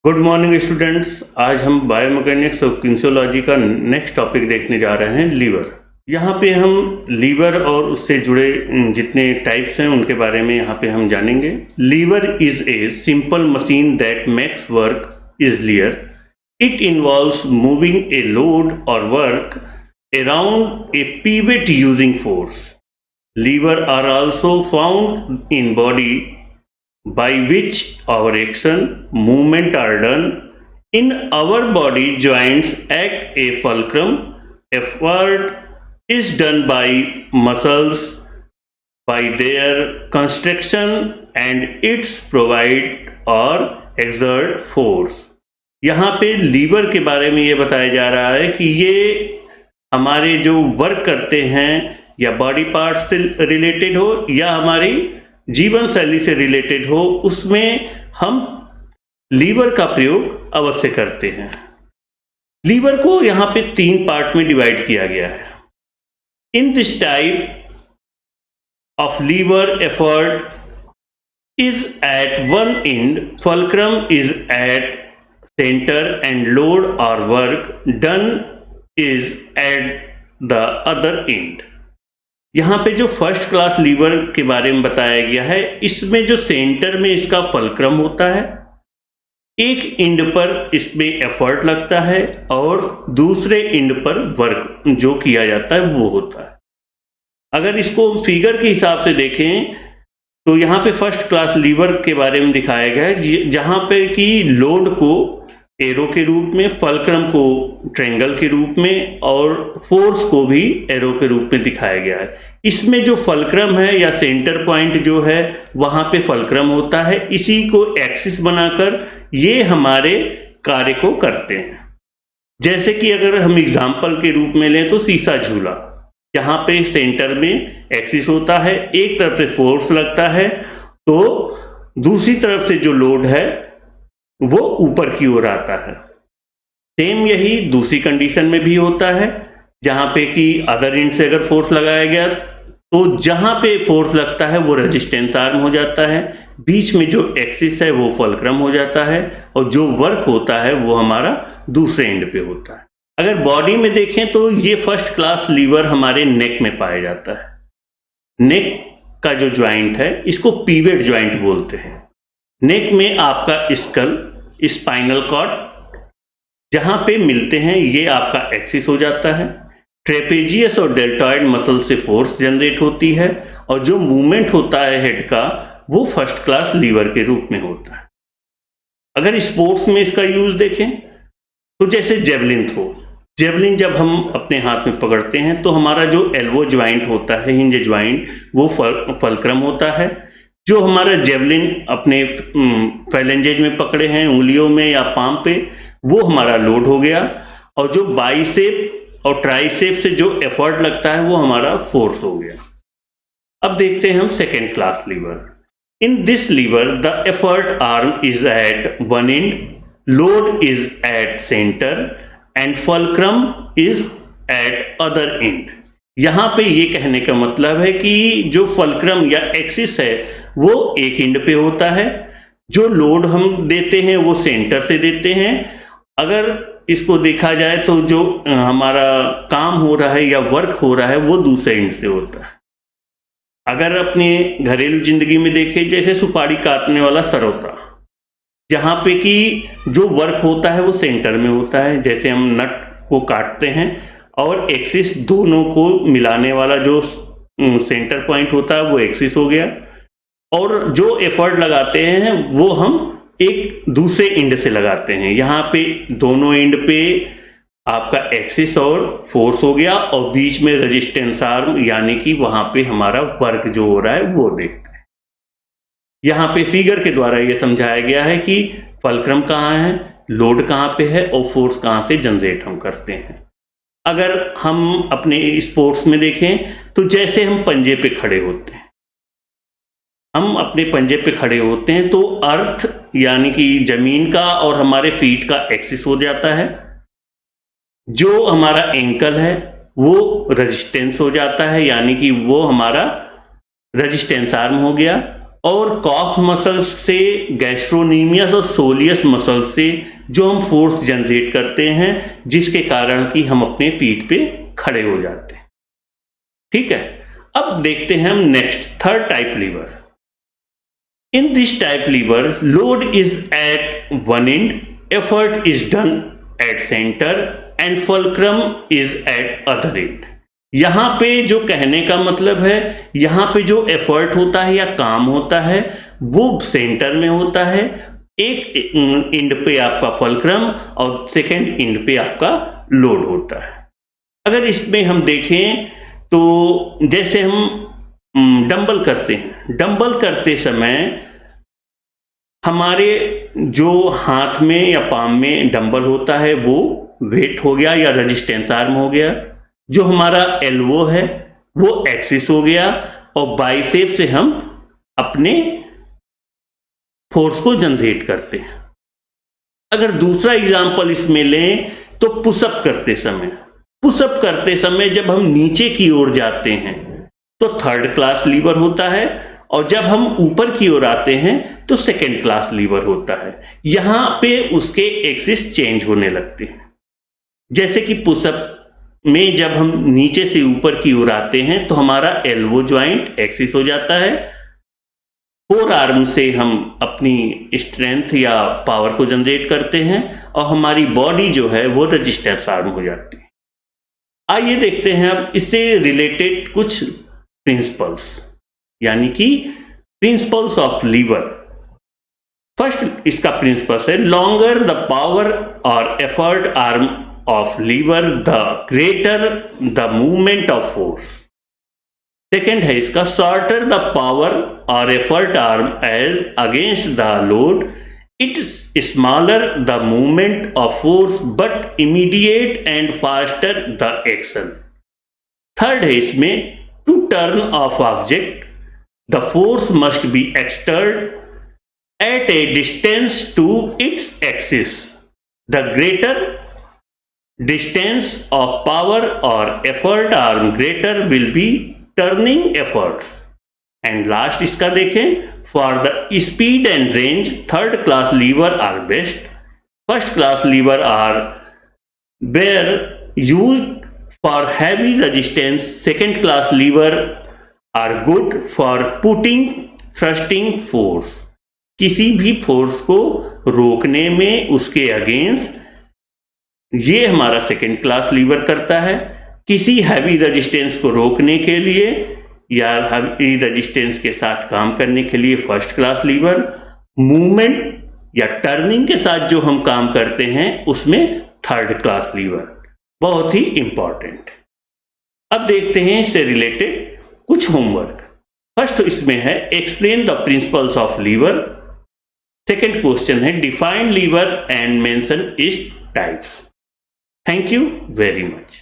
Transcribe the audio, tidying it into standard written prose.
Good morning students. आज हम biomechanics और किन्सियोलॉजी का नेक्स्ट टॉपिक देखने जा रहे हैं, लीवर। यहाँ पे हम लीवर और उससे जुड़े जितने टाइप्स हैं उनके बारे में यहाँ पे हम जानेंगे। Lever is a simple machine that makes work easier. It involves moving a load और work around a pivot using force. Lever are also found in body by which our action movement are done. In our body joints act a fulcrum. Effort is done by muscles by their construction and its provide or exert force. यहाँ पे liver के बारे में ये बताया जा रहा है कि ये हमारे जो वर्क करते हैं या बॉडी पार्ट से रिलेटेड हो या हमारी जीवन शैली से रिलेटेड हो, उसमें हम लीवर का प्रयोग अवश्य करते हैं। लीवर को यहां पे 3 पार्ट में डिवाइड किया गया है। In this type of lever effort is at one end, fulcrum is at centre and load और work done is at the other end. यहाँ पे जो फर्स्ट क्लास लीवर के बारे में बताया गया है, इसमें जो सेंटर में इसका फल्क्रम होता है, एक इंड पर इसमें एफर्ट लगता है और दूसरे इंड पर वर्क जो किया जाता है वो होता है। अगर इसको फिगर के हिसाब से देखें तो यहाँ पे फर्स्ट क्लास लीवर के बारे में दिखाया गया है, जहाँ पे कि लोड को एरो के रूप में, फल्क्रम को ट्रायंगल के रूप में और फोर्स को भी एरो के रूप में दिखाया गया है। इसमें जो फल्क्रम है या सेंटर पॉइंट जो है वहां पे फल्क्रम होता है, इसी को एक्सिस बनाकर ये हमारे कार्य को करते हैं। जैसे कि अगर हम एग्जाम्पल के रूप में लें तो शीशा झूला, यहाँ पे सेंटर में एक्सिस होता है, एक तरफ से फोर्स लगता है तो दूसरी तरफ से जो लोड है वो ऊपर की ओर आता है। सेम यही दूसरी कंडीशन में भी होता है, जहां पे कि अदर एंड से अगर फोर्स लगाया गया तो जहां पे फोर्स लगता है वो रेजिस्टेंस आर्म हो जाता है, बीच में जो एक्सिस है वो फल्क्रम हो जाता है और जो वर्क होता है वो हमारा दूसरे एंड पे होता है। अगर बॉडी में देखें तो ये फर्स्ट क्लास लीवर हमारे नेक में पाया जाता है। नेक का जो ज्वाइंट है इसको पीवेट ज्वाइंट बोलते हैं। नेक में आपका स्कल, स्पाइनल कॉर्ड जहां पे मिलते हैं ये आपका एक्सिस हो जाता है। ट्रेपेजियस और डेल्टॉइड मसल से फोर्स जनरेट होती है और जो मूवमेंट होता है हेड का वो फर्स्ट क्लास लीवर के रूप में होता है। अगर स्पोर्ट्स में इसका यूज देखें तो जैसे जेवलिन थ्रो, जेवलिन जब हम अपने हाथ में पकड़ते हैं तो हमारा जो एल्बो ज्वाइंट होता है, हिंज ज्वाइंट, वो फल्क्रम होता है। जो हमारा जेवलिन अपने फैलेंजेज में पकड़े हैं, उंगलियों में या पाम पे, वो हमारा लोड हो गया और जो बाइसेप और ट्राइसेप से जो एफर्ट लगता है वो हमारा फोर्स हो गया। अब देखते हैं हम second class lever. In this lever the effort arm is at one end, load is at centre end fulcrum is at other end. यहाँ पे ये कहने का मतलब है कि जो फल्क्रम या एक्सिस है वो एक एंड पे होता है, जो लोड हम देते हैं वो सेंटर से देते हैं। अगर इसको देखा जाए तो जो हमारा काम हो रहा है या वर्क हो रहा है वो दूसरे एंड से होता है। अगर अपने घरेलू जिंदगी में देखें, जैसे सुपारी काटने वाला सरोता, जहाँ पे कि जो वर्क होता है वो सेंटर में होता है। जैसे हम नट को काटते हैं और एक्सिस दोनों को मिलाने वाला जो सेंटर पॉइंट होता है वो एक्सिस हो गया, और जो एफर्ट लगाते हैं वो हम एक दूसरे एंड से लगाते हैं। यहाँ पे दोनों एंड पे आपका एक्सिस और फोर्स हो गया और बीच में रेजिस्टेंस आर्म, यानी कि वहां पे हमारा वर्क जो हो रहा है वो देखते हैं। यहाँ पे फिगर के द्वारा ये समझाया गया है कि फल्क्रम कहाँ है, लोड कहाँ पे है और फोर्स कहाँ से जनरेट हम करते हैं। अगर हम अपने स्पोर्ट्स में देखें तो जैसे हम पंजे पे खड़े होते हैं, हम अपने पंजे पे खड़े होते हैं तो अर्थ यानी कि जमीन का और हमारे फीट का एक्सिस हो जाता है। जो हमारा एंकल है वो रेजिस्टेंस हो जाता है, यानी कि वो हमारा रेजिस्टेंस आर्म हो गया। और कॉफ मसल्स से, गैस्ट्रोनीमियस और सोलियस मसल्स से जो हम फोर्स जनरेट करते हैं, जिसके कारण कि हम अपने फीट पे खड़े हो जाते हैं। ठीक है, अब देखते हैं हम next third type lever. In this type lever load is at one end, effort is done at centre end fulcrum is at other end. यहां पे जो कहने का मतलब है, यहां पे जो एफर्ट होता है या काम होता है वो सेंटर में होता है, एक एंड पे आपका फुलक्रम और सेकंड एंड पे आपका लोड होता है। अगर इसमें हम देखें तो जैसे हम डंबल करते हैं, डंबल करते समय हमारे जो हाथ में या पाम में डंबल होता है वो वेट हो गया या रेजिस्टेंस आर्म हो गया, जो हमारा एल्बो है वो एक्सिस हो गया, और बाइसेप से हम अपने फोर्स को जनरेट करते हैं। अगर दूसरा एग्जांपल इसमें लें तो पुशअप करते समय, पुशअप करते समय जब हम नीचे की ओर जाते हैं तो थर्ड क्लास लीवर होता है, और जब हम ऊपर की ओर आते हैं तो सेकेंड क्लास लीवर होता है। यहां पे उसके एक्सिस चेंज होने लगते हैं। जैसे कि पुशअप में जब हम नीचे से ऊपर की ओर आते हैं तो हमारा एल्बो ज्वाइंट एक्सिस हो जाता है, फोर आर्म से हम अपनी स्ट्रेंथ या पावर को जनरेट करते हैं, और हमारी बॉडी जो है वो रेजिस्टेंस आर्म हो जाती है। आइए देखते हैं अब इससे रिलेटेड कुछ प्रिंसिपल्स, यानी कि प्रिंसिपल्स ऑफ लीवर। फर्स्ट इसका प्रिंसिपल है, लॉन्गर द पावर और effort arm of lever the greater the movement of force। Second है इसका, shorter the power or effort arm as against the load, it's smaller the movement of force but immediate and faster the action। Third है इसमें, to turn of object the force must be exerted at a distance to its axis, the greater distance of power or effort arm greater will be turning efforts। and last इसका देखें, for the speed and range third class lever are best, first class lever are were used for heavy resistance, second class lever are good for putting thrusting force। किसी भी force को रोकने में उसके against ये हमारा सेकेंड क्लास लीवर करता है। किसी हैवी रेजिस्टेंस को रोकने के लिए या हैवी रेजिस्टेंस के साथ काम करने के लिए फर्स्ट क्लास लीवर, मूवमेंट या टर्निंग के साथ जो हम काम करते हैं उसमें थर्ड क्लास लीवर। बहुत ही इंपॉर्टेंट। अब देखते हैं इससे रिलेटेड कुछ होमवर्क। फर्स्ट इसमें है, explain the principles of lever. Second question is, define lever and mention its types. Thank you very much।